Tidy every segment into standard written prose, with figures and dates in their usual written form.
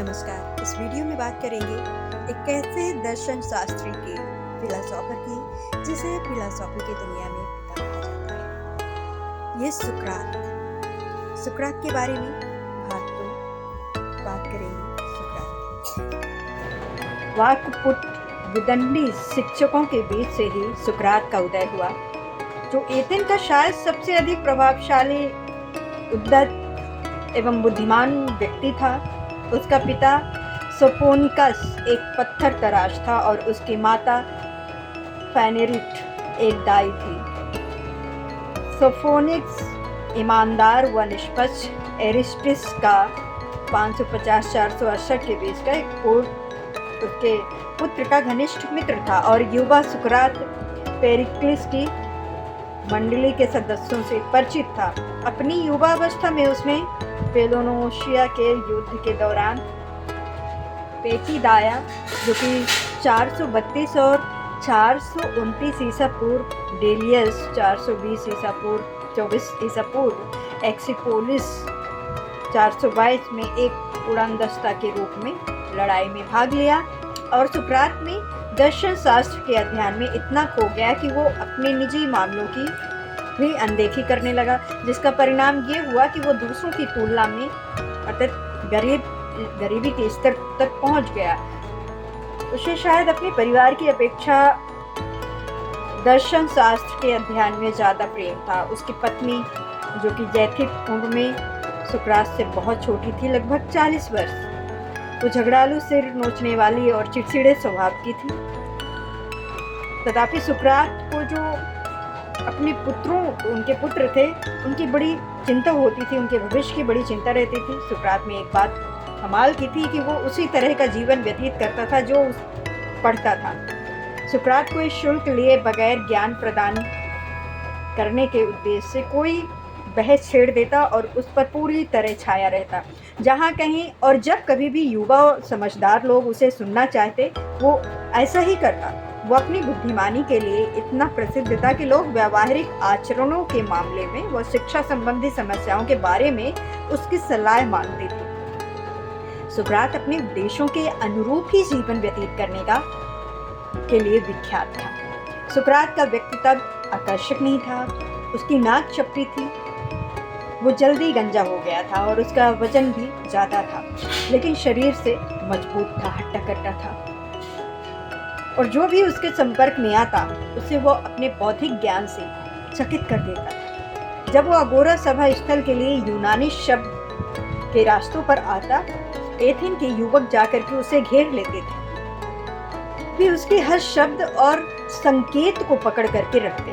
नमस्कार। इस वीडियो में बात करेंगे एक ऐसे दर्शन शास्त्री के फिलोसोफर की जिसे फिलोसॉफी की दुनिया में पिता कहा जाता है। ये सुकरात के बारे में बात करेंगे। सुकरात वाक्पुट विदंडी शिक्षकों के बीच से ही सुकरात का उदय हुआ, जो एथेन का शायद सबसे अधिक प्रभावशाली, उद्यत एवं बुद्धिमान व्यक्ति था। उसका पिता सोफोनिकस एक पत्थर तराश था और उसकी माता फेनेरिट एक दाई थी। सोफोनिक्स ईमानदार व निष्पक्ष एरिस्टिस का 550-468 के बीच का एक उसके पुत्र का घनिष्ठ मित्र था और युवा सुकरात पेरिक्लिस की मंडली के सदस्यों से परिचित था। अपनी युवावस्था में उसने पेलोनोशिया के युद्ध के दौरान पेचिदाया, जो कि 432 और 429 ईसा पूर्व, डेलियस 420 ईसा पूर्व 24 ईसा पूर्व, एक्सिपोलिस 422 में एक उड़ानदस्ता के रूप में लड़ाई में भाग लिया और सुकरात में दर्शन शास्त्र के अध्ययन में इतना खो गया कि वो अपने निजी मामलों की भी अनदेखी करने लगा, जिसका परिणाम ये हुआ कि वो दूसरों की तुलना में अर्थात गरीबी के स्तर तक पहुंच गया। उसे शायद अपने परिवार की अपेक्षा दर्शन शास्त्र के अध्ययन में ज़्यादा प्रेम था। उसकी पत्नी, जो कि जैथिक उम्र में सुकरात से बहुत छोटी थी, लगभग 40 वर्ष, वो झगड़ालू, सिर नोचने वाली और चिड़चिड़े स्वभाव की थी। तथापि सुकरात को जो अपने उनके पुत्र थे, उनकी बड़ी चिंता होती थी, उनके भविष्य की बड़ी चिंता रहती थी। सुकरात में एक बात कमाल की थी कि वो उसी तरह का जीवन व्यतीत करता था जो पढ़ता था। सुकरात को इस शुल्क लिए बगैर ज्ञान प्रदान करने के उद्देश्य से कोई बहस छेड़ देता और उस पर पूरी तरह छाया रहता। जहाँ कहीं और जब कभी भी युवा और समझदार लोग उसे सुनना चाहते, वो ऐसा ही करता। वो अपनी बुद्धिमानी के लिए इतना प्रसिद्ध था कि लोग व्यावहारिक आचरणों के मामले में व शिक्षा संबंधी समस्याओं के बारे में उसकी सलाह मांगते थे। सुकरात अपने उद्देश्यों के अनुरूप ही जीवन व्यतीत करने के लिए विख्यात था। सुकरात का व्यक्तित्व आकर्षक नहीं था, उसकी नाक चपटी थी, वो जल्दी गंजा हो गया था और उसका वजन भी ज़्यादा था, लेकिन शरीर से मजबूत था, हट्टा-कट्टा था और जो भी उसके संपर्क में आता उसे वो अपने बौद्धिक ज्ञान से चकित कर देता था। जब वो अगोरा सभा स्थल के लिए यूनानी शब्द के रास्तों पर आता, एथेन के युवक जाकर के उसे घेर लेते थे। वे उसके हर शब्द और संकेत को पकड़ करके रखते।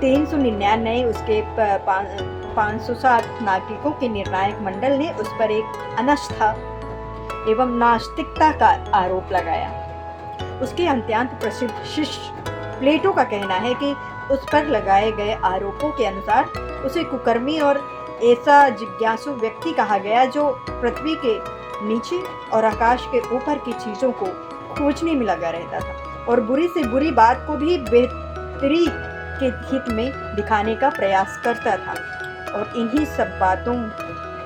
399 उसके 507 नागरिकों के निर्णायक मंडल ने उस पर एक अनास्था एवं नास्तिकता का आरोप लगाया। उसके अत्यंत प्रसिद्ध शिष्य प्लेटो का कहना है कि उस पर लगाए गए आरोपों के अनुसार उसे कुकर्मी और ऐसा जिज्ञासु व्यक्ति कहा गया जो पृथ्वी के नीचे और आकाश के ऊपर की चीजों को खोजने में लगा रहता था और बुरी से बुरी बात को भी बेहतरी के हित में दिखाने का प्रयास करता था और इन्हीं सब बातों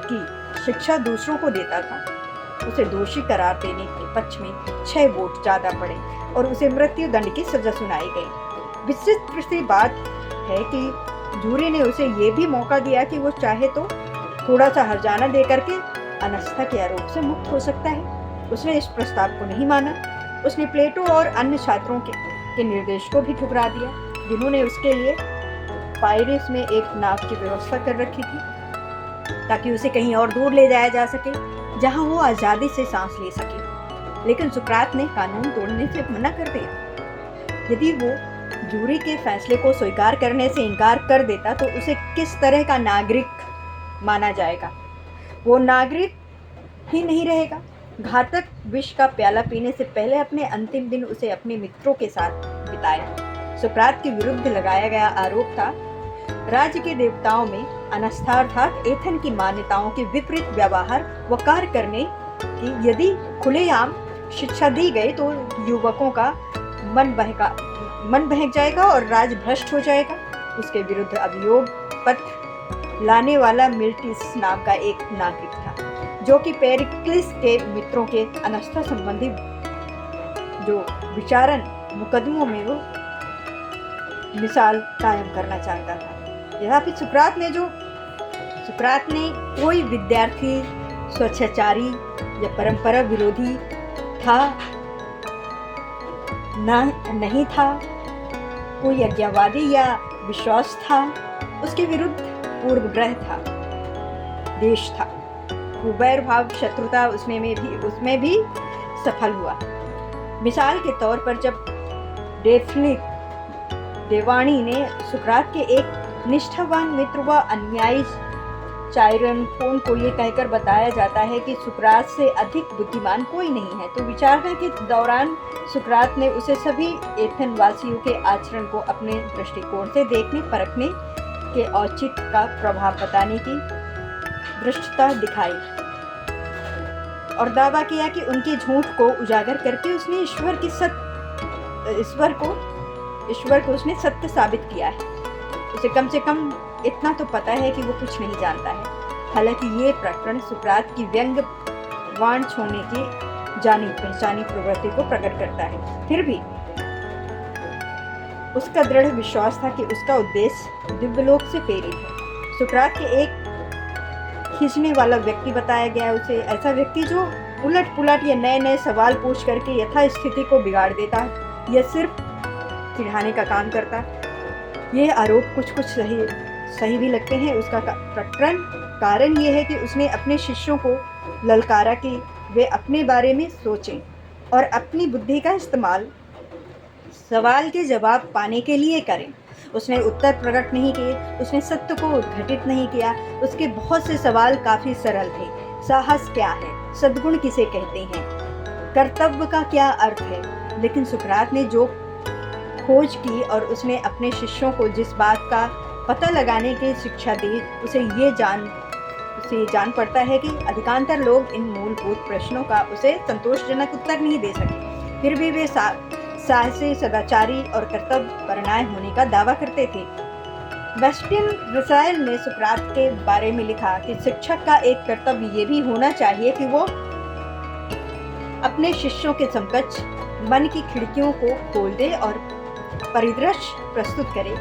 की शिक्षा दूसरों को देता था। उसे दोषी करार देने के पक्ष में 6 वोट ज़्यादा पड़े और उसे मृत्यु दंड की सजा सुनाई गई। विचित्र सी बात है कि जूरी ने उसे ये भी मौका दिया कि वो चाहे तो थोड़ा सा हर्जाना दे करके अनास्था के आरोप से मुक्त हो सकता है। उसने इस प्रस्ताव को नहीं माना। उसने प्लेटो और अन्य छात्रों के निर्देश को भी ठुकरा दिया, जिन्होंने उसके लिए पायरिस में एक नाव की व्यवस्था कर रखी थी ताकि उसे कहीं और दूर ले जाया जा सके, जहां वो आज़ादी से सांस ले सके। लेकिन सुकरात ने कानून तोड़ने से मना कर दिया। यदि वो जूरी के फैसले को स्वीकार करने से इनकार कर देता तो उसे किस तरह का नागरिक माना जाएगा? वो नागरिक ही नहीं रहेगा। घातक विष का प्याला पीने से पहले अपने अंतिम दिन उसे अपने मित्रों के साथ बिताया। सुकरात के विरुद्ध लगाया गया आरोप था राज्य के देवताओं में अनास्था अर्थात एथेन की मान्यताओं के विपरीत व्यवहार व कार्य करने की यदि खुलेआम शिक्षा दी गई तो युवकों का मन बहक जाएगा और राज्य भ्रष्ट हो जाएगा। उसके विरुद्ध अभियोग पत्र लाने वाला मिल्टिस नाम का एक नागरिक था, जो कि पेरिक्लिस के मित्रों के अनास्था संबंधी जो विचारण मुकदमों में वो मिसाल कायम करना चाहता था। यद्यपि सुकरात ने कोई विद्यार्थी स्वच्छाचारी या परंपरा विरोधी था नहीं था, कोई अज्ञावादी या विश्वास था, उसके विरुद्ध पूर्वग्रह था, देश था, वैर भाव शत्रुता उसमें भी सफल हुआ। मिसाल के तौर पर जब देवानी ने सुकरात के एक निष्ठावान मित्र व अनुयायी चाइरनफोन को ये कहकर बताया जाता है कि सुकरात से अधिक बुद्धिमान कोई नहीं है, तो विचारणा के दौरान सुकरात ने उसे सभी एथेन वासियों के आचरण को अपने दृष्टिकोण से देखने परखने के औचित्य का प्रभाव बताने की दृष्टता दिखाई और दावा किया कि उनके झूठ को उजागर करके उसने ईश्वर को उसने सत्य साबित किया है। उसे कम से कम इतना तो पता है कि वो कुछ नहीं जानता है। हालांकि ये प्रकरण सुकरात की व्यंग्यवान होने की जानी पहचानी प्रवृत्ति को प्रकट करता है। फिर भी उसका दृढ़ विश्वास था कि उसका उद्देश्य दिव्यलोक से प्रेरित है। सुकरात के एक खींचने वाला व्यक्ति बताया गया उसे, ऐसा व्यक्ति जो उलट पुलट या नए नए सवाल पूछ करके यथास्थिति को बिगाड़ देता है या सिर्फ चिढ़ाने का काम करता। ये आरोप कुछ सही भी लगते हैं। उसका कारण ये है कि उसने अपने शिष्यों को ललकारा कि वे अपने बारे में सोचें और अपनी बुद्धि का इस्तेमाल सवाल के जवाब पाने के लिए करें। उसने उत्तर प्रकट नहीं किए, उसने सत्य को उद्घाटित नहीं किया। उसके बहुत से सवाल काफ़ी सरल थे। साहस क्या है? सद्गुण किसे कहते हैं? कर्तव्य का क्या अर्थ है? लेकिन सुकरात ने जो खोज की और उसने अपने शिष्यों को जिस बात का पता लगाने की शिक्षा दी, उसे जान पड़ता है कि अधिकांतर लोग इन मूलभूत प्रश्नों का उसे संतोषजनक उत्तर नहीं दे सके। फिर भी वे साहसी, सदाचारी और कर्तव्यपरायण होने का दावा करते थे। वेस्टिन रसायल ने सुकरात के बारे में लिखा कि शिक्षक का एक कर्तव्य ये भी होना चाहिए कि वो अपने शिष्यों के समकक्ष मन की खिड़कियों को खोल दे और परिदृश्य प्रस्तुत करे।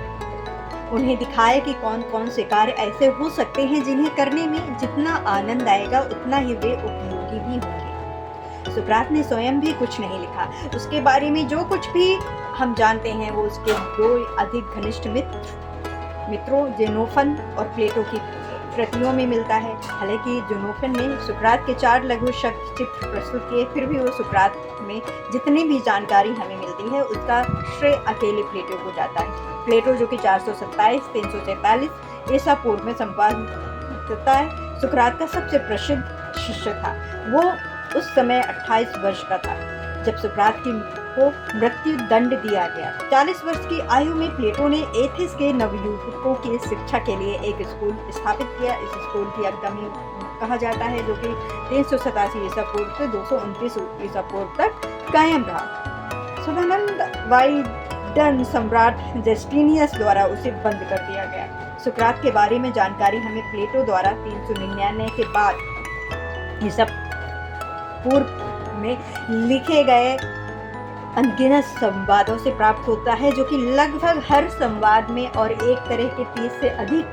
उन्हें दिखाए कि कौन कौन से कार्य ऐसे हो सकते हैं जिन्हें करने में जितना आनंद आएगा उतना ही वे उपयोगी भी होंगे। सुकरात ने स्वयं भी कुछ नहीं लिखा। उसके बारे में जो कुछ भी हम जानते हैं वो उसके दो अधिक घनिष्ठ मित्रों जेनोफन और प्लेटो की कृतियों में मिलता है। हालांकि जेनोफन ने सुकरात के 4 लघु शब्द चित्र प्रस्तुत किए, फिर भी वो सुकरात में जितनी भी जानकारी हमें मिलती है उसका श्रेय अकेले प्लेटो को जाता है। प्लेटो जो कि 427-343 ईसा पूर्व में संपादित होता है, सुकरात का सबसे प्रसिद्ध शिष्य था। वो उस समय 28 वर्ष का था जब सुकरात को मृत्यु दंड दिया गया। 40 वर्ष की आयु में प्लेटो ने एथेंस के नवयुवकों की शिक्षा के लिए एक स्कूल स्थापित किया। इस स्कूल की अकादमी कहा जाता है, जो कि 387 ईसा पूर्व से 229 ईसा पूर्व तक कायम रहा। सदानंद वाइडन सम्राट जस्टिनियस द्वारा उसे बंद कर दिया गया। सुकरात के बारे में जानकारी हमें प्लेटो द्वारा 399 के बाद ईसा पूर्व में लिखे गए अनगिनत संवादों से प्राप्त होता है, जो कि लगभग हर संवाद में और एक तरह के 30 से अधिक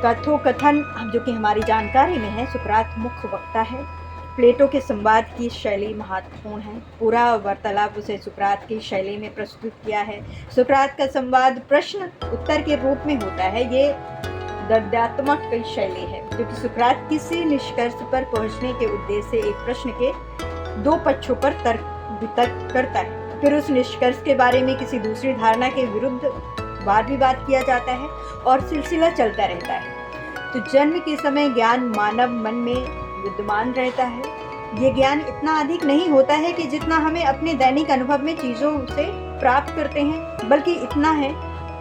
कथोकथन जो कि हमारी जानकारी में है। सुकरात मुख्य वक्ता है। प्लेटो के संवाद की शैली महत्वपूर्ण है। पूरा वार्तालाप उसे सुकरात की शैली में प्रस्तुत किया है। सुकरात का संवाद प्रश्न उत्तर के रूप में होता है। ये गद्यात्मक की शैली है, जो कि सुकरात किसी निष्कर्ष पर पहुंचने के उद्देश्य से एक प्रश्न के 2 पक्षों पर तर्क वितर्क करता है। फिर उस निष्कर्ष के बारे में किसी दूसरी धारणा के विरुद्ध वाद विवाद किया जाता है और सिलसिला चलता रहता है। तो जन्म के समय ज्ञान मानव मन में विद्यमान रहता है। ये ज्ञान इतना अधिक नहीं होता है कि जितना हमें अपने दैनिक अनुभव में चीज़ों से प्राप्त करते हैं, बल्कि इतना है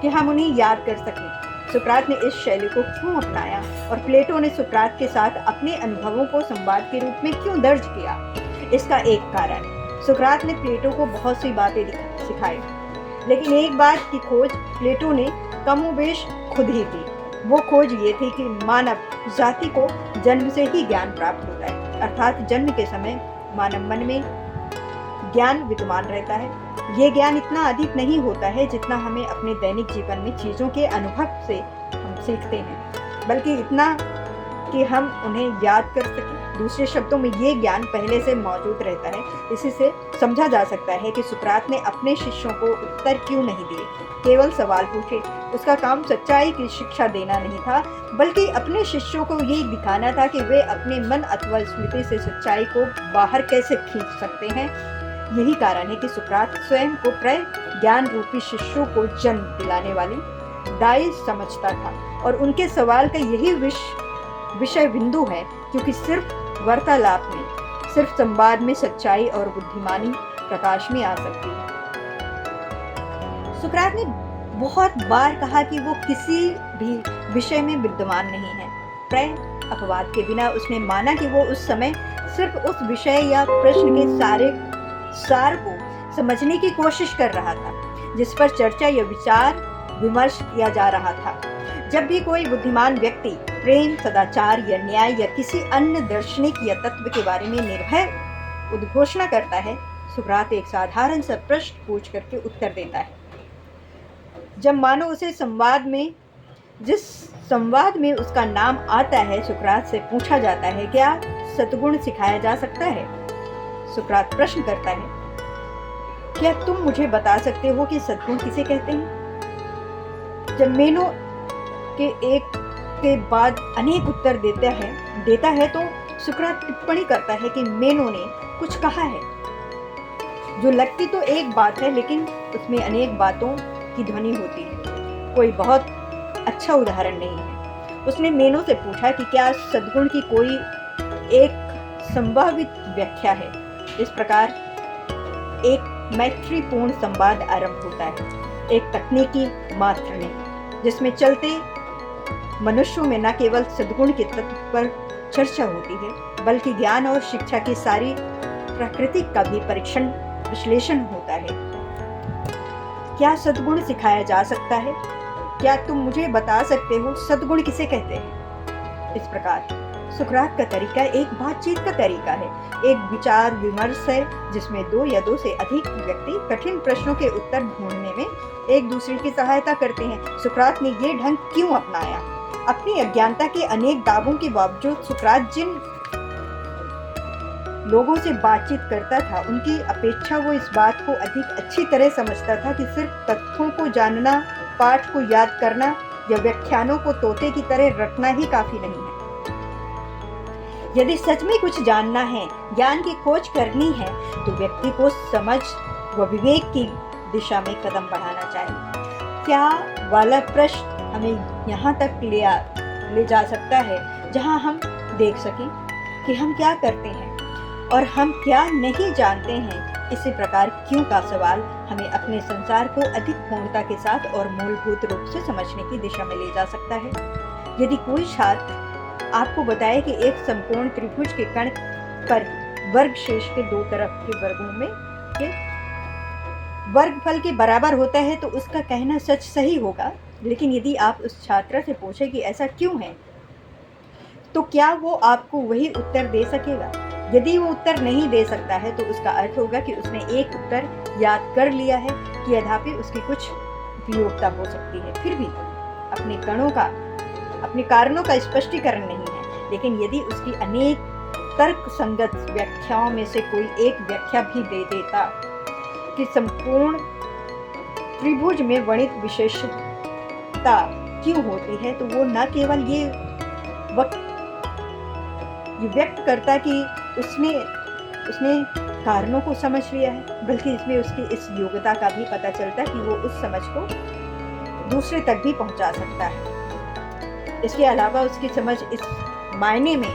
कि हम उन्हें याद कर सकें। सुकरात ने इस शैली को क्यों अपनाया और प्लेटो ने सुकरात के साथ अपने अनुभवों को संवाद के रूप में क्यों दर्ज किया? इसका एक कारण, सुकरात ने प्लेटो को बहुत सी बातें सिखाई, लेकिन एक बात की खोज प्लेटो ने कमोबेश खुद ही की। वो खोज ये थी कि मानव जाति को जन्म से ही ज्ञान प्राप्त होता है, अर्थात जन्म के समय मानव मन में ज्ञान विद्यमान रहता है। ये ज्ञान इतना अधिक नहीं होता है जितना हमें अपने दैनिक जीवन में चीज़ों के अनुभव से हम सीखते हैं, बल्कि इतना कि हम उन्हें याद कर सकें। दूसरे शब्दों में ये ज्ञान पहले से मौजूद रहता है। इसी से समझा जा सकता है कि सुकरात ने अपने शिष्यों को उत्तर क्यों नहीं दिए, केवल सवाल पूछे। उसका काम सच्चाई की शिक्षा देना नहीं था, बल्कि अपने शिष्यों को ये दिखाना था कि वे अपने मन अथवा स्मृति से सच्चाई को बाहर कैसे खींच सकते हैं। यही कारण है कि सुकरात स्वयं को प्राय ज्ञान रूपी शिष्यों को जन्म दिलाने वाली दाई समझता था, और उनके सवाल का यही विषय बिंदु है, क्योंकि सिर्फ वार्तालाप में, सिर्फ संवाद में सच्चाई और बुद्धिमानी प्रकाश में आ सकती है। सुकरात ने बहुत बार कहा कि वो किसी भी विषय में विद्वान नहीं है। प्राय अपवाद के बिना उसने माना कि वो उस समय सिर्फ उस विषय या प्रश्न के सार को समझने की कोशिश कर रहा था जिस पर चर्चा या विचार विमर्श किया जा रहा था। जब भी कोई बुद्धिमान व्यक्ति प्रेम, सदाचार या न्याय या किसी अन्य दार्शनिक या तत्व के बारे में निर्भय उद्घोषणा करता है, सुकरात एक साधारण सा प्रश्न पूछ करके उत्तर देता है। जब मानो उसे जिस संवाद में उसका नाम आता है, सुकरात से पूछा जाता है, क्या सद्गुण सिखाया जा सकता है? सुकरात प्रश्न करता है, क्या तुम मुझे बता सकते हो कि सद्गुण किसे कहते हैं? जब मेनो के एक के बाद अनेक उत्तर देता है तो सुकरात टिप्पणी करता है कि मेनो ने कुछ कहा है जो लगती तो एक बात है, लेकिन उसमें अनेक बातों की ध्वनि होती है। कोई बहुत अच्छा उदाहरण नहीं है। उसने मेनो से पूछा कि क्या सद्गुण की कोई एक संभावित व्याख्या है। इस प्रकार एक मैत्रीपूर्ण संवाद आरंभ होता है, एक तकनीकी मात्र में, जिसमें चलते मनुष्यों में न केवल सद्गुण के तत्व पर चर्चा होती है, बल्कि ज्ञान और शिक्षा की सारी प्रकृति का भी परीक्षण विश्लेषण होता है। क्या सद्गुण सिखाया जा सकता है? क्या तुम मुझे बता सकते हो सद्गुण किसे कहते हैं? इस प्रकार सुकरात का तरीका एक बातचीत का तरीका है, एक विचार विमर्श है, जिसमें दो या दो से अधिक व्यक्ति कठिन प्रश्नों के उत्तर ढूंढने में एक दूसरे की सहायता करते हैं। सुकरात ने ये ढंग क्यों अपनाया? अपनी अज्ञानता के अनेक दावों के बावजूद सुकरात जिन लोगों से बातचीत करता था, उनकी अपेक्षा वो इस बात को अधिक अच्छी तरह समझता था कि सिर्फ तथ्यों को जानना, पाठ को याद करना या व्याख्यानों को तोते की तरह रटना ही काफी नहीं है। यदि सच में कुछ जानना है, ज्ञान की खोज करनी है, तो व्यक्ति को समझ व विवेक की दिशा में कदम बढ़ाना चाहिए। क्या वाला प्रश्न हमें यहाँ तक ले जा सकता है जहाँ हम देख सकें कि हम क्या करते हैं और हम क्या नहीं जानते हैं। इसी प्रकार क्यों का सवाल हमें अपने संसार को अधिक पूर्णता के साथ और मूलभूत रूप से समझने की दिशा में ले जा सकता है। यदि कोई छात्र आपको बताए कि एक समकोण त्रिभुज के कण पर वर्ग शेष के दो तरफ के वर्गों में के वर्गफल के बराबर होता है, तो उसका कहना सही होगा। लेकिन यदि आप उस छात्र से पूछें कि ऐसा क्यों है, तो क्या वो आपको वही उत्तर दे सकेगा? यदि वो उत्तर नहीं दे सकता है, तो उसका अर्थ होगा कि उसने एक उत्तर याद कर लिया है कि यद्यपि उसकी कुछ उपयोगिता हो सकती है, फिर भी अपने कारणों का स्पष्टीकरण नहीं है। लेकिन यदि उसकी अनेक तर्क संगत व्याख्याओं में से कोई एक व्याख्या भी दे देता कि संपूर्ण त्रिभुज में वर्णित विशेषता क्यों होती है, तो वो न केवल ये व्यक्त करता कि उसने कारणों को समझ लिया है, बल्कि इसमें उसकी इस योग्यता का भी पता चलता कि वो उस समझ को दूसरे तक भी पहुंचा सकता है। इसके अलावा उसकी समझ इस मायने में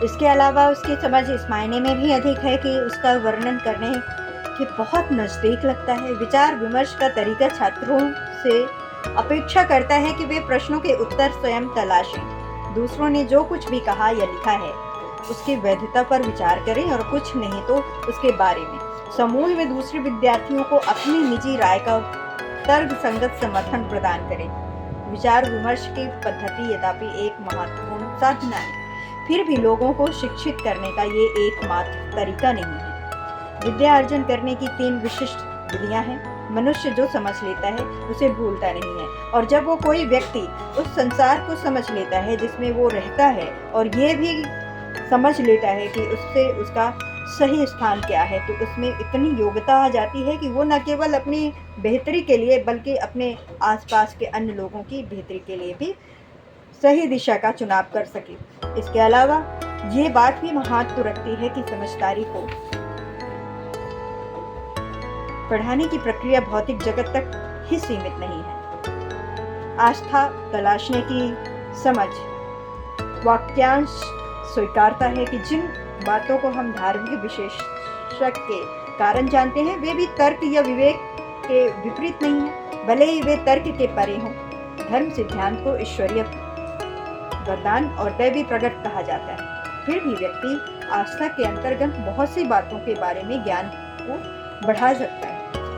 इसके अलावा उसकी समझ इस मायने में भी अधिक है कि उसका वर्णन करने के बहुत नज़दीक लगता है। विचार विमर्श का तरीका छात्रों से अपेक्षा करता है कि वे प्रश्नों के उत्तर स्वयं तलाशें। दूसरों ने जो कुछ भी कहा या लिखा है उसकी वैधता पर विचार करें और कुछ नहीं तो उसके बारे में समूह में दूसरे विद्यार्थियों को अपनी निजी राय का तर्क संगत समर्थन प्रदान करें। विचार विमर्श की पद्धति यद्यपि एक महत्वपूर्ण साधना है, फिर भी लोगों को शिक्षित करने का ये एकमात्र तरीका नहीं है। विद्या अर्जन करने की 3 विशिष्ट विधियां हैं। मनुष्य जो समझ लेता है उसे भूलता नहीं है, और जब वो कोई व्यक्ति उस संसार को समझ लेता है जिसमें वो रहता है और ये भी समझ लेता है कि उससे उसका सही स्थान क्या है, तो उसमें इतनी योग्यता आ जाती है कि वो न केवल अपनी बेहतरी के लिए बल्कि अपने आसपास के अन्य लोगों की बेहतरी के लिए भी सही दिशा का चुनाव कर सके। इसके अलावा ये बात भी महत्व रखती है कि समझदारी को पढ़ाने की प्रक्रिया भौतिक जगत तक ही सीमित नहीं है। आस्था तलाशने की समझ वाक्यांश स्वीकारता है कि जिन बातों को हम धार्मिक विशेषक के कारण जानते हैं वे भी तर्क या विवेक के विपरीत नहीं है, भले ही वे तर्क के परे हों। धर्म सिद्धांत को ईश्वरीय वरदान और दैवी प्रकट कहा जाता है, फिर भी व्यक्ति आस्था के अंतर्गत बहुत सी बातों के बारे में ज्ञान को बढ़ा सकता है।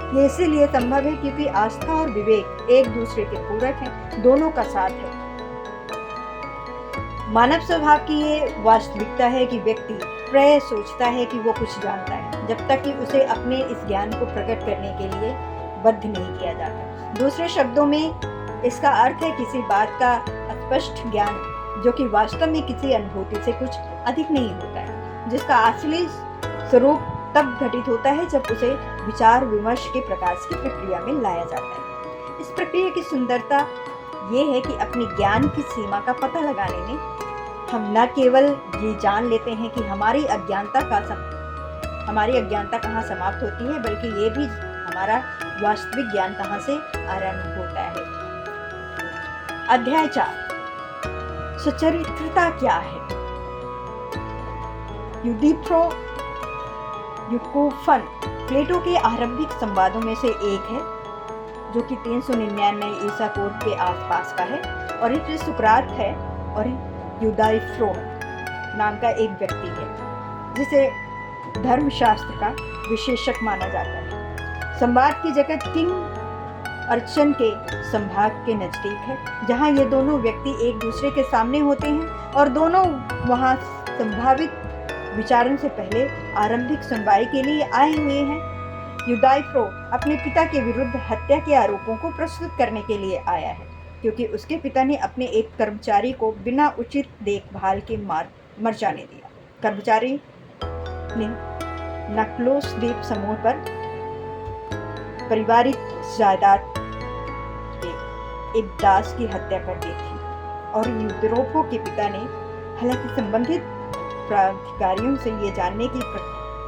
ये इसीलिए संभव है क्योंकि आस्था और विवेक एक दूसरे के पूरक हैं, दोनों का साथ है। मानव स्वभाव की ये वास्तविकता है कि व्यक्ति प्रायः सोचता है कि वो कुछ जानता है, जब तक कि उसे अपने इस ज्ञान को प्रकट करने के लिए बद्ध नहीं किया जाता। दूसरे शब्दों में इसका अर्थ है किसी बात का स्पष्ट ज्ञान जो कि वास्तव में किसी अनुभूति से कुछ अधिक नहीं होता है, जिसका असली स्वरूप तब घटित होता है जब उसे विचार विमर्श के प्रकाश की प्रक्रिया में लाया जाता है। इस प्रक्रिया की सुंदरता ये है कि अपने ज्ञान की सीमा का पता लगाने में हम न केवल ये जान लेते हैं कि हमारी अज्ञानता कहाँ समाप्त होती है, बल्कि ये भी हमारा वास्तविक ज्ञान कहाँ से आरंभ होता है। अध्याय 4 सच्चरित्रता क्या है। यूडिप्रो यूकोफन प्लेटो के आरंभिक संवादों में से एक है, जो कि 399 ईसा पूर्व के आसपास का है, और एक सुकरात है और यूडाइफ्रो नाम का एक व्यक्ति है जिसे धर्मशास्त्र का विशेषज्ञ माना जाता है। संवाद की जगह किंग अर्चन के संभाग के नजदीक है, जहां ये दोनों व्यक्ति एक दूसरे के सामने होते हैं और दोनों वहां संभावित विचारण से पहले आरंभिक सुनवाई के लिए आए हुए हैं। यूडाइफ्रो अपने पिता के विरुद्ध हत्या के आरोपों को प्रस्तुत करने के लिए आया है, क्योंकि उसके पिता ने अपने एक कर्मचारी को बिना उचित देखभाल के मर जाने दिया। कर्मचारी ने नक्लोस द्वीप समूह पर पारिवारिक जायदाद के एक दास की हत्या कर दी थी, और यूरोपो के पिता ने हालांकि संबंधित प्राधिकारियों से ये जानने की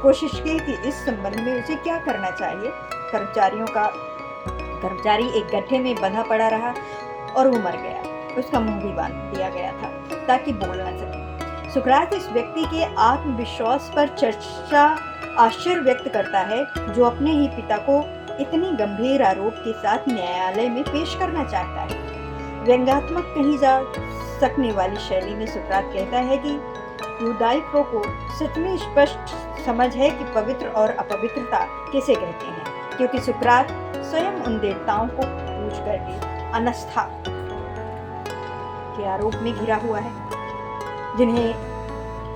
कोशिश की कि इस संबंध में उसे क्या करना चाहिए। कर्मचारी एक गड्ढे में बंधा पड़ा रहा और वो मर गया। उसका मुंह भी बांध दिया गया था ताकि बोल न सके। सुकरात इस व्यक्ति के आत्मविश्वास पर आश्चर्य व्यक्त करता है, जो अपने ही पिता को इतनी गंभीर आरोप के साथ न्यायालय में पेश करना चाहता है। व्यंग्यात्मक कही जा सकने वाली शैली में सुकरात कहता है कि यूडाइफ्रो को सच में स्पष्ट समझ है कि पवित्र और अपवित्रता किसे कहते हैं, क्योंकि सुकरात स्वयं उन देवताओं को पूज करके अनास्था के आरोप में घिरा हुआ है, जिन्हें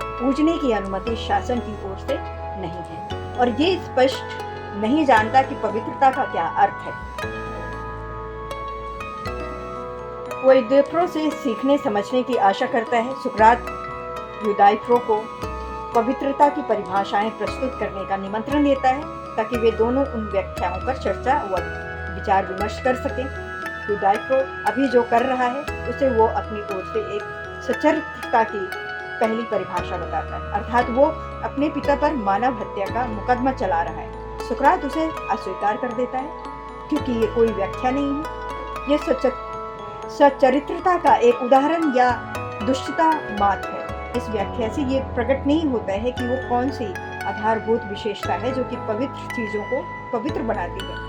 पूजने की अनुमति शासन की ओर से नहीं है, और ये स्पष्ट नहीं जानता कि पवित्रता का क्या अर्थ है। वो यूडाइफ्रो से सीखने समझने की आशा करता है। सुकरात यूडाइफ्रो को पवित्रता की परिभाषाएं प्रस्तुत करने का निमंत्रण देता है, ताकि वे दोनों उन व्याख्याओं पर चर्चा व विचार विमर्श कर सकें। यूडाइफ्रो अभी जो कर रहा है उसे वो अपनी ओर से एक सच्चरित्रता की पहली परिभाषा बताता है, अर्थात वो अपने पिता पर मानव हत्या का मुकदमा चला रहा है। सुकरात उसे अस्वीकार कर देता है, क्योंकि ये कोई व्याख्या नहीं है, ये सच्चरित्रता का एक उदाहरण या दुष्टता मात्र है। इस व्याख्या से ये प्रकट नहीं होता है कि वो कौन सी आधारभूत विशेषता है जो कि पवित्र चीजों को पवित्र बनाती है।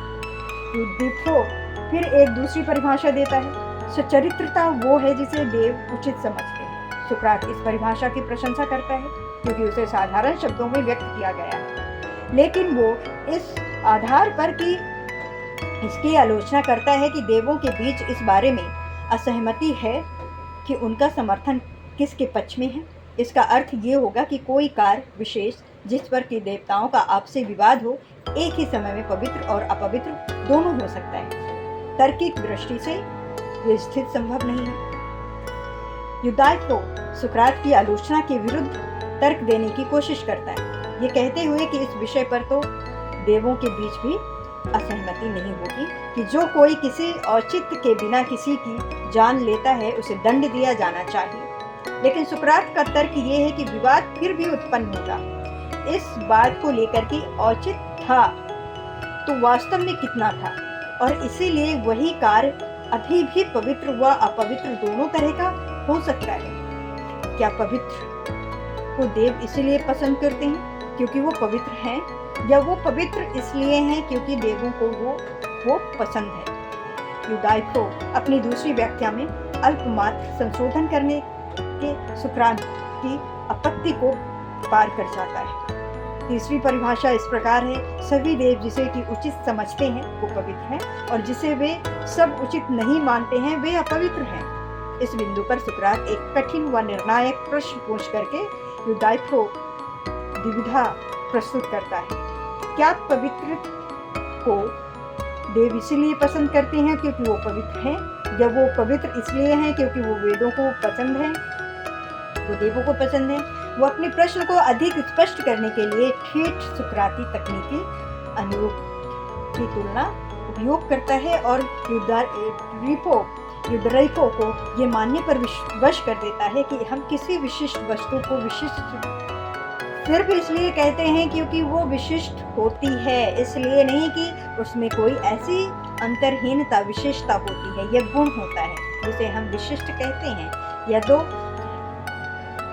युद्धो फिर एक दूसरी परिभाषा देता है। सच्चरित्रता वो है जिसे देव उचित समझते हैं। सुकरात इस परिभाषा की प्रशंसा करता है क्योंकि उसे साधारण शब्दों में व्यक्त किया गया है, लेकिन वो इस आधार पर कि इसकी आलोचना करता है कि देवों के बीच इस बारे में असहमति है कि उनका समर्थन किसके पक्ष में है। इसका अर्थ ये होगा कि कोई कार्य विशेष जिस पर कि देवताओं का आपसी विवाद हो, एक ही समय में पवित्र और अपवित्र दोनों हो सकता है। तार्किक दृष्टि से यह स्थिति संभव नहीं है। युदाइको सुकरात की आलोचना के विरुद्ध तर्क देने की कोशिश करता है, ये कहते हुए कि इस विषय पर तो देवों के बीच भी असहमति नहीं होगी कि जो कोई किसी औचित्य के बिना किसी की जान लेता है उसे दंड दिया जाना चाहिए। लेकिन सुकरात का तर्क ये है कि विवाद फिर भी उत्पन्न होगा इस बात को लेकर कि औचित्य था तो वास्तव में कितना था, और इसीलिए वही कार्य अभी भी पवित्र व अपवित्र दोनों तरह का हो सकता है। क्या पवित्र को देव इसलिए पसंद करते हैं क्योंकि वो पवित्र हैं, या वो पवित्र इसलिए हैं क्योंकि देवों को वो पसंद है। युदाइको अपनी दूसरी व्याख्या में अल्पमात्र संशोधन करने के सुकरात की आपत्ति को पार कर जाता है। तीसरी परिभाषा इस प्रकार है, सभी देव जिसे कि उचित समझते हैं वो पवित्र हैं, और जिसे वे सब उचित नहीं मानते हैं वे अपवित्र हैं। इस बिंदु पर सुकरात एक कठिन व निर्णायक प्रश्न पूछ करके युदाइको द्विविधा प्रस्तुत करता है। क्या पवित्र को देव इसलिए पसंद करते हैं क्योंकि वो पवित्र हैं, या वो पवित्र इसलिए हैं क्योंकि वो वेदों को पसंद है, वो देवों को पसंद है। वो अपने प्रश्न को अधिक स्पष्ट करने के लिए ठेठ सुकराती तकनीकी अनुरूप की तुलना उपयोग करता है और युदाइको को ये मानने पर वश कर देता है कि हम किसी विशिष्ट वस्तु को विशिष्ट सिर्फ इसलिए कहते हैं क्योंकि वो विशिष्ट होती है, इसलिए नहीं कि उसमें कोई ऐसी अंतर्हीनता विशेषता होती है, यह गुण होता है जिसे हम विशिष्ट कहते हैं। या तो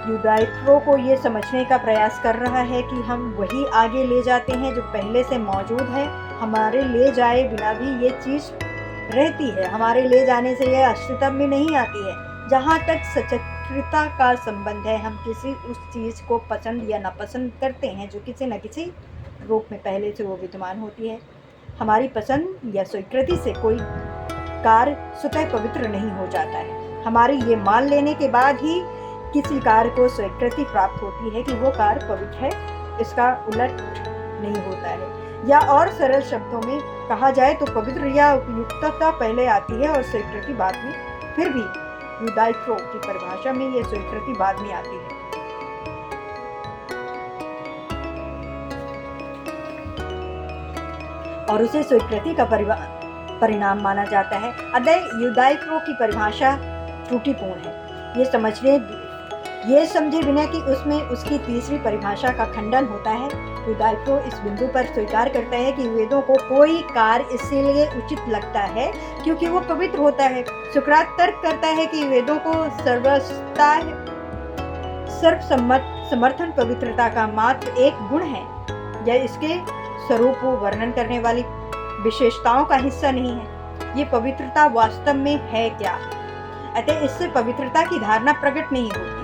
युदाइको को ये समझने का प्रयास कर रहा है कि हम वही आगे ले जाते हैं जो पहले से मौजूद है, हमारे ले जाए बिना भी ये चीज़ रहती है, हमारे ले जाने से यह अस्तित्व में नहीं आती है। जहाँ तक सच्चरित्रता का संबंध है, हम किसी उस चीज़ को पसंद या नापसंद करते हैं जो किसी न किसी रूप में पहले से वो विद्यमान होती है। हमारी पसंद या स्वीकृति से कोई कार्य स्वतः पवित्र नहीं हो जाता है। हमारी ये मान लेने के बाद ही किसी कार्य को स्वीकृति प्राप्त होती है कि वो कार्य पवित्र है, इसका उलट नहीं होता है। या और सरल शब्दों में कहा जाए तो पवित्र या उपयुक्तता पहले आती है और स्वीकृति बाद में। फिर भी युदाइको की परिभाषा में ये स्वीकृति बाद में आती है। और उसे स्वीकृति का परिणाम माना जाता है। अतः युदाइको की परिभाषा त्रुटिपूर्ण है। ये समझे बिना कि उसमें उसकी तीसरी परिभाषा का खंडन होता है। युदाइको इस बिंदु पर स्वीकार करता है कि वेदों को कोई कार्य इसलिए उचित लगता है क्योंकि वो पवित्र होता है। सुकरात तर्क करता है कि वेदों को सर्वसम्मत समर्थन पवित्रता का मात्र एक गुण है, या इसके स्वरूप को वर्णन करने वाली विशेषताओं का हिस्सा नहीं है। ये पवित्रता वास्तव में है क्या? अतः इससे पवित्रता की धारणा प्रकट नहीं होती है।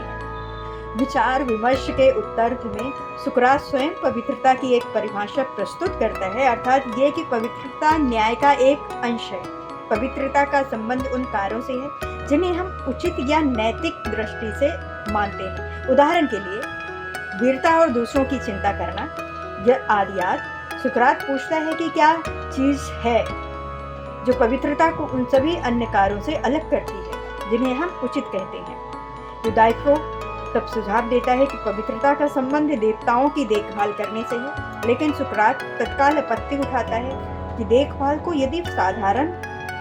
विचार विमर्श के उत्तरार्ध में सुकरात स्वयं पवित्रता की एक परिभाषा प्रस्तुत करता है, अर्थात ये कि पवित्रता न्याय का एक अंश है। पवित्रता का संबंध उन कार्यों से है जिन्हें हम उचित या नैतिक दृष्टि से मानते हैं। उदाहरण के लिए वीरता और दूसरों की चिंता करना, यह आदि। सुकरात पूछता है कि क्या चीज है जो पवित्रता को उन सभी अन्य कार्यों से अलग करती है जिन्हें हम उचित कहते हैं। युदाइको तब सुझाव देता है कि पवित्रता का संबंध देवताओं की देखभाल करने से है, लेकिन सुकरात तत्काल आपत्ति उठाता है कि देखभाल को यदि साधारण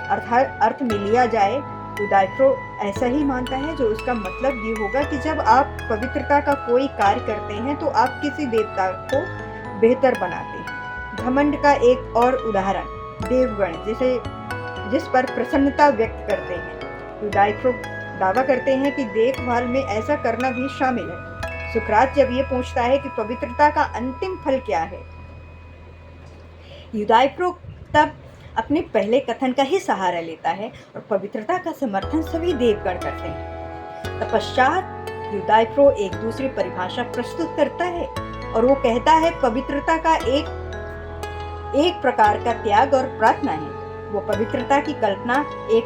अर्थ में लिया जाए, युदाइको ऐसा ही मानता है, जो उसका मतलब ये होगा कि जब आप पवित्रता का कोई कार्य करते हैं तो आप किसी देवता को बेहतर बनाते हैं। घमंड का एक और उदाहरण देवगण जिस पर प्रसन्नता व्यक्त करते हैं। युदाइको दावा करते हैं कि देखभाल में ऐसा करना भी शामिल है। सुकरात जब ये पूछता है कि पवित्रता का अंतिम फल क्या है, यूदाइप्रो तब अपने पहले कथन का ही सहारा लेता है और पवित्रता का समर्थन सभी देवगण करते हैं। तत्पश्चात यूदाइप्रो एक दूसरी परिभाषा प्रस्तुत करता है और वो कहता है पवित्रता का एक प्रकार का त्याग और प्रार्थना है। वो पवित्रता की कल्पना एक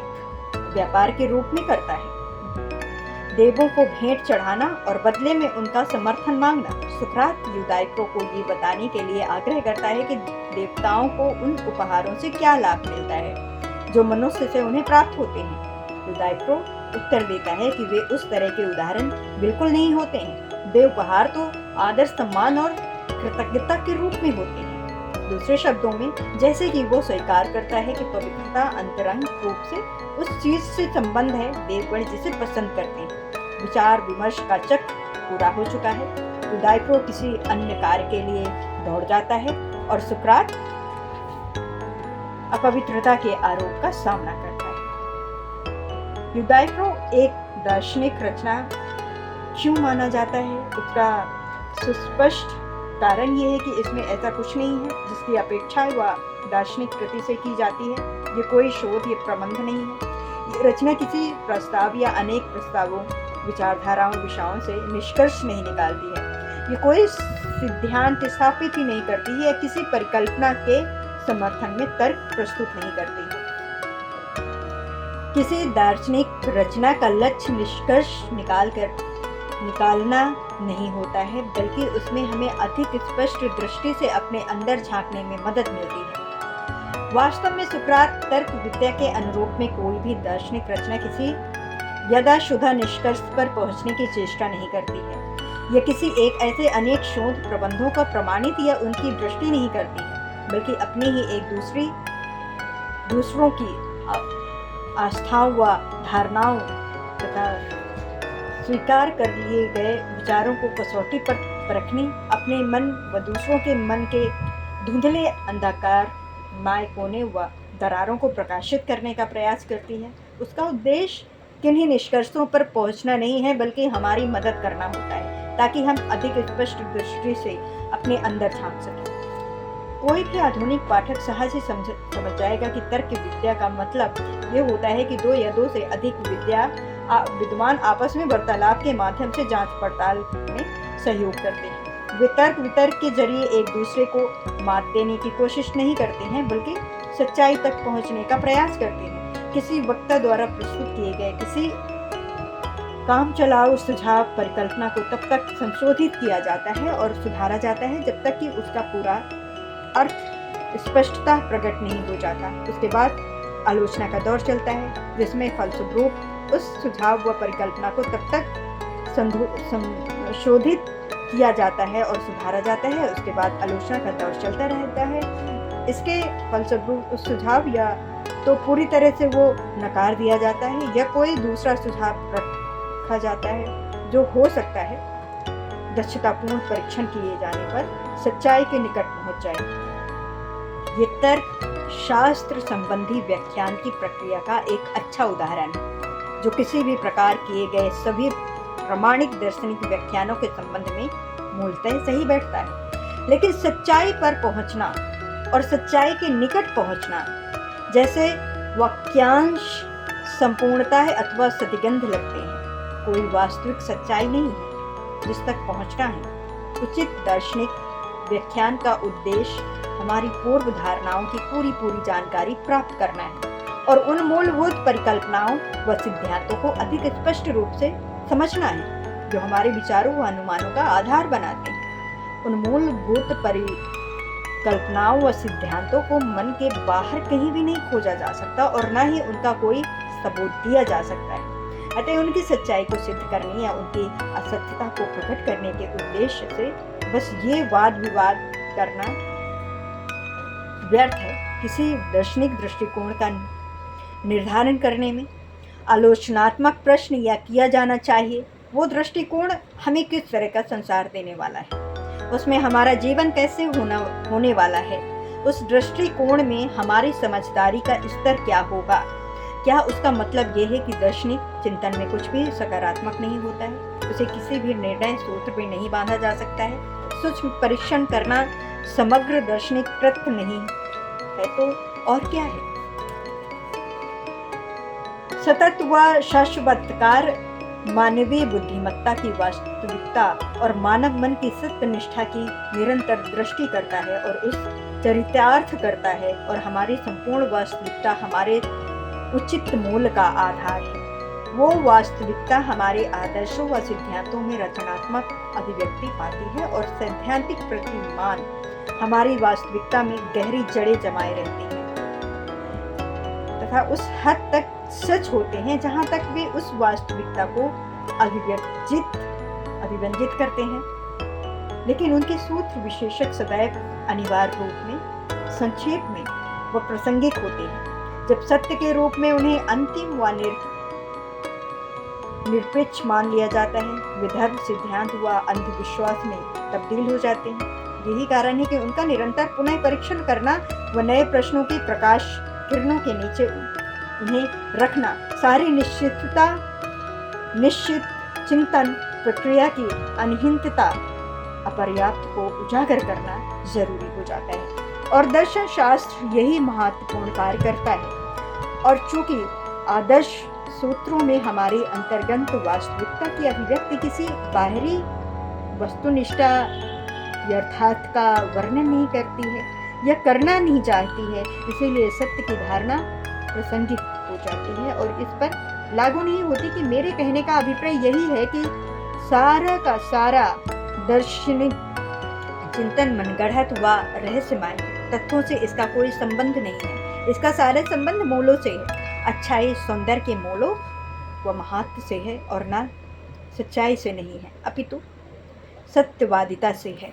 व्यापार के रूप में करता है, देवों को भेंट चढ़ाना और बदले में उनका समर्थन मांगना। सुकरात यूदाइप्रो को ये बताने के लिए आग्रह करता है कि देवताओं को उन उपहारों से क्या लाभ मिलता है जो मनुष्य से उन्हें प्राप्त होते हैं। यूदाइप्रो उत्तर देता है कि वे उस तरह के उदाहरण बिल्कुल नहीं होते हैं। वे उपहार तो आदर, सम्मान और कृतज्ञता के रूप में होते हैं। दूसरे शब्दों में, जैसे कि वो स्वीकार करता है कि पवित्रता अंतरंग रूप से उस चीज से संबंध है देवगण जिसे पसंद करते हैं। विचार विमर्श का चक्र पूरा हो चुका है। यूदाइप्रो किसी अन्य कार्य के लिए दौड़ जाता है और सुकरात अपवित्रता के आरोप का सामना करता है। यूदाइप्रो एक दार्शनिक रचना क्यों माना जाता है, उसका सुस्पष्ट कारण ये है कि इसमें ऐसा कुछ नहीं है जिसकी अपेक्षा वह दार्शनिक कृति से की जाती है। ये कोई शोध, ये प्रबंध नहीं है। ये रचना किसी प्रस्ताव या अनेक प्रस्तावों, विचारधाराओं, विषयों से निष्कर्ष नहीं निकालती है। ये कोई सिद्धांत स्थापित ही नहीं करती है या किसी परिकल्पना के समर्थन में तर्क प्रस्तुत नहीं करती है। किसी दार्शनिक रचना का लक्ष्य निष्कर्ष निकालना नहीं होता है, बल्कि उसमें हमें अधिक स्पष्ट दृष्टि से अपने अंदर झांकने में मदद मिलती है। वास्तव में सुकरात तर्क विद्या के अनुरूप में कोई भी दार्शनिक रचना किसी यदाशुदा निष्कर्ष पर पहुंचने की चेष्टा नहीं करती है। यह किसी एक ऐसे अनेक शोध प्रबंधों का प्रमाणित या उनकी दृष्टि नहीं करती है, बल्कि अपनी ही एक दूसरों की आस्थाओं व धारणाओं तथा स्वीकार कर लिए गए विचारों को कसौटी पर परखने, अपने मन व दूसरों के मन के धुंधले अंधकार, माय कोने व दरारों को प्रकाशित करने का प्रयास करती है। उसका उद्देश्य किन्हीं निष्कर्षों पर पहुंचना नहीं है, बल्कि हमारी मदद करना होता है ताकि हम अधिक स्पष्ट दृष्टि से अपने अंदर झांक सकें। कोई भी आधुनिक पाठक सहज ही समझ जाएगा कि तर्क विद्या का मतलब ये होता है कि दो या दो से अधिक विद्वान आपस में वार्तालाप के माध्यम से जांच पड़ताल में सहयोग करते हैं। वे तर्क वितर्क के जरिए एक दूसरे को मात देने की कोशिश नहीं करते हैं, बल्कि सच्चाई तक पहुंचने का प्रयास करते हैं। किसी वक्ता द्वारा प्रस्तुत किए गए किसी काम चलाऊ सुझाव परिकल्पना को तब तक संशोधित किया जाता है और सुधारा जाता है जब तक कि उसका पूरा अर्थ स्पष्टता प्रकट नहीं हो जाता। उसके बाद आलोचना का दौर चलता है, जिसमें फलस्वरूप उस सुझाव व परिकल्पना को तब तक संशोधित किया जाता है और सुधारा जाता है। उसके बाद आलोचना का दौर चलता रहता है। इसके फलस्वरूप उस सुझाव या तो पूरी तरह से वो नकार दिया जाता है या कोई दूसरा सुझाव रखा जाता है जो हो सकता है दक्षतापूर्ण परीक्षण किए जाने पर सच्चाई के निकट पहुंच जाए। ये तर्क शास्त्र संबंधी व्याख्यान की प्रक्रिया का एक अच्छा उदाहरण है, जो किसी भी प्रकार किए गए सभी प्रामाणिक दार्शनिक व्याख्यानों के संबंध में मूलतः सही बैठता है। लेकिन सच्चाई पर पहुंचना और सच्चाई के निकट पहुंचना जैसे वाक्यांश संपूर्णता है अथवा सतिगंध लगते हैं, कोई वास्तविक सच्चाई नहीं है जिस तक पहुंचना है। उचित दार्शनिक व्याख्यान का उद्देश्य हमारी पूर्व धारणाओं की पूरी जानकारी प्राप्त करना है और उन मूलभूत परिकल्पनाओं व सिद्धांतों को अधिक स्पष्ट रूप से समझना है जो हमारे विचारों व अनुमानों का आधार बनाते हैं। उन मूलभूत परिकल्पनाओं व सिद्धांतों को मन के बाहर कहीं भी नहीं खोजा जा सकता और न ही उनका कोई सबूत दिया जा सकता है। अतः उनकी सच्चाई को सिद्ध करने या उनकी असत्यता को प्रकट करने के उद्देश्य से बस ये वाद विवाद करना व्यर्थ है। किसी दार्शनिक दृष्टिकोण का निर्धारण करने में आलोचनात्मक प्रश्न या किया जाना चाहिए, वो दृष्टिकोण हमें किस तरह का संसार देने वाला है, उसमें हमारा जीवन कैसे होने वाला है, उस दृष्टिकोण में हमारी समझदारी का स्तर क्या होगा, क्या उसका मतलब यह है कि दार्शनिक चिंतन में कुछ भी सकारात्मक नहीं होता है? उसे किसी भी निर्णय सूत्र में नहीं बांधा जा सकता है? सूक्ष्म परीक्षण करना समग्र दार्शनिक कृत्य नहीं है तो और क्या है? सतत व शाश्वतकार मानवीय बुद्धिमत्ता की वास्तविकता और मानव मन की सत्यनिष्ठा की निरंतर दृष्टि करता है और उस चरितार्थ करता है, और हमारी संपूर्ण वास्तविकता हमारे उचित मूल का आधार है। वो वास्तविकता हमारे आदर्शों व सिद्धांतों में रचनात्मक अभिव्यक्ति पाती है और सैद्धांतिक प्रतिमान हमारी वास्तविकता में गहरी जड़ें जमाए रहती हैं तथा उस हद तक सच होते हैं जहां तक वे उस वास्तविकता को अभिव्यंजित करते हैं। लेकिन उनके सूत्र विशेषक सदैव अनिवार्य रूप में, संक्षेप में व प्रासंगिक होते हैं। जब सत्य के रूप में उन्हें अंतिम व निरपेक्ष मान लिया जाता है, वे धर्म, सिद्धांत व अंधविश्वास में तब्दील हो जाते हैं। यही कारण है कि उनका निरंतर पुनः परीक्षण करना व नए प्रश्नों की प्रकाश किरणों के नीचे उन्हें रखना, सारी निश्चित चिंतन प्रक्रिया की अनिहितता, अपर्याप्त को उजागर करना जरूरी हो जाता है। और दर्शन शास्त्र यही महत्वपूर्ण कार्य करता है। और चूंकि आदर्श सूत्रों में हमारी अंतर्गत वास्तविकता की अभिव्यक्ति किसी बाहरी वस्तुनिष्ठ यथार्थ का वर्णन नहीं करती है या करना नहीं चाहती है, इसीलिए सत्य की धारणा प्रासंगिक हो जाती है और इस पर लागू नहीं होती। कि मेरे कहने का अभिप्राय यही है कि सारा का सारा दार्शनिक चिंतन मनगढ़ंत व रहस्यमय तथ्यों से इसका कोई संबंध नहीं है। इसका सारा संबंध मूलों से है, अच्छाई सौंदर्य के मूलों व महत्व से है और न सच्चाई से नहीं है, अपितु सत्यवादिता से है।